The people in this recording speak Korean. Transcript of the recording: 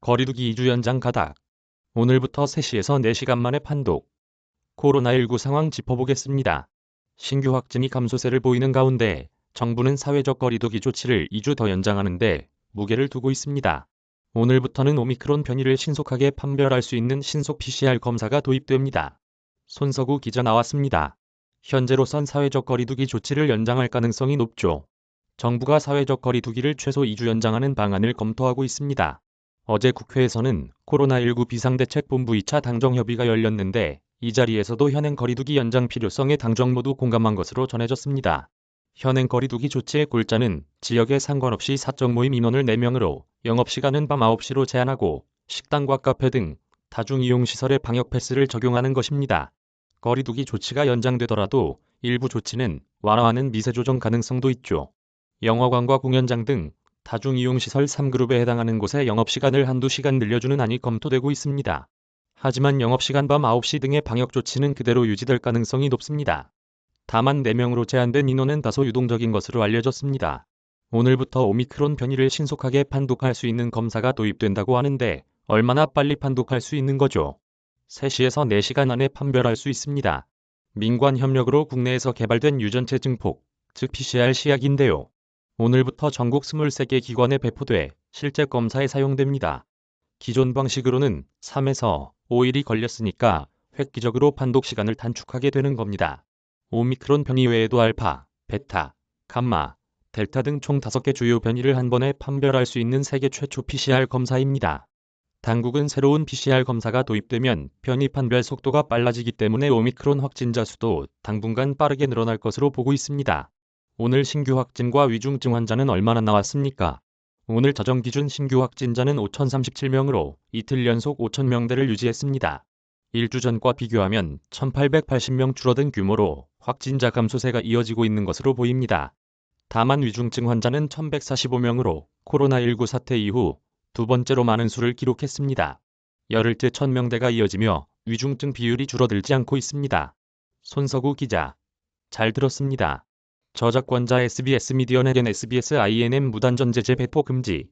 거리두기 2주 연장 가닥. 오늘부터 3시에서 4시간 만에 판독. 코로나19 상황 짚어보겠습니다. 신규 확진이 감소세를 보이는 가운데 정부는 사회적 거리두기 조치를 2주 더 연장하는데 무게를 두고 있습니다. 오늘부터는 오미크론 변이를 신속하게 판별할 수 있는 신속 PCR 검사가 도입됩니다. 손석우 기자 나왔습니다. 현재로선 사회적 거리두기 조치를 연장할 가능성이 높죠. 정부가 사회적 거리두기를 최소 2주 연장하는 방안을 검토하고 있습니다. 어제 국회에서는 코로나19 비상대책본부 2차 당정협의가 열렸는데 이 자리에서도 현행 거리두기 연장 필요성에 당정 모두 공감한 것으로 전해졌습니다. 현행 거리두기 조치의 골자는 지역에 상관없이 사적 모임 인원을 4명으로 영업시간은 밤 9시로 제한하고 식당과 카페 등 다중이용시설에 방역 패스를 적용하는 것입니다. 거리두기 조치가 연장되더라도 일부 조치는 완화하는 미세 조정 가능성도 있죠. 영화관과 공연장 등 다중이용시설 3그룹에 해당하는 곳의 영업시간을 한두 시간 늘려주는 안이 검토되고 있습니다. 하지만 영업시간 밤 9시 등의 방역조치는 그대로 유지될 가능성이 높습니다. 다만 4명으로 제한된 인원은 다소 유동적인 것으로 알려졌습니다. 오늘부터 오미크론 변이를 신속하게 판독할 수 있는 검사가 도입된다고 하는데 얼마나 빨리 판독할 수 있는 거죠? 3시에서 4시간 안에 판별할 수 있습니다. 민관 협력으로 국내에서 개발된 유전체 증폭, 즉 PCR 시약인데요. 오늘부터 전국 23개 기관에 배포돼 실제 검사에 사용됩니다. 기존 방식으로는 3에서 5일이 걸렸으니까 획기적으로 판독 시간을 단축하게 되는 겁니다. 오미크론 변이 외에도 알파, 베타, 감마, 델타 등 총 5개 주요 변이를 한 번에 판별할 수 있는 세계 최초 PCR 검사입니다. 당국은 새로운 PCR 검사가 도입되면 변이 판별 속도가 빨라지기 때문에 오미크론 확진자 수도 당분간 빠르게 늘어날 것으로 보고 있습니다. 오늘 신규 확진과 위중증 환자는 얼마나 나왔습니까? 오늘 자정 기준 신규 확진자는 5,037명으로 이틀 연속 5,000명대를 유지했습니다. 일주 전과 비교하면 1,880명 줄어든 규모로 확진자 감소세가 이어지고 있는 것으로 보입니다. 다만 위중증 환자는 1,145명으로 코로나19 사태 이후 두 번째로 많은 수를 기록했습니다. 열흘째 1,000명대가 이어지며 위중증 비율이 줄어들지 않고 있습니다. 손석우 기자. 잘 들었습니다. 저작권자 SBS 미디어 내겐 SBS INM 무단전 제재 배포 금지.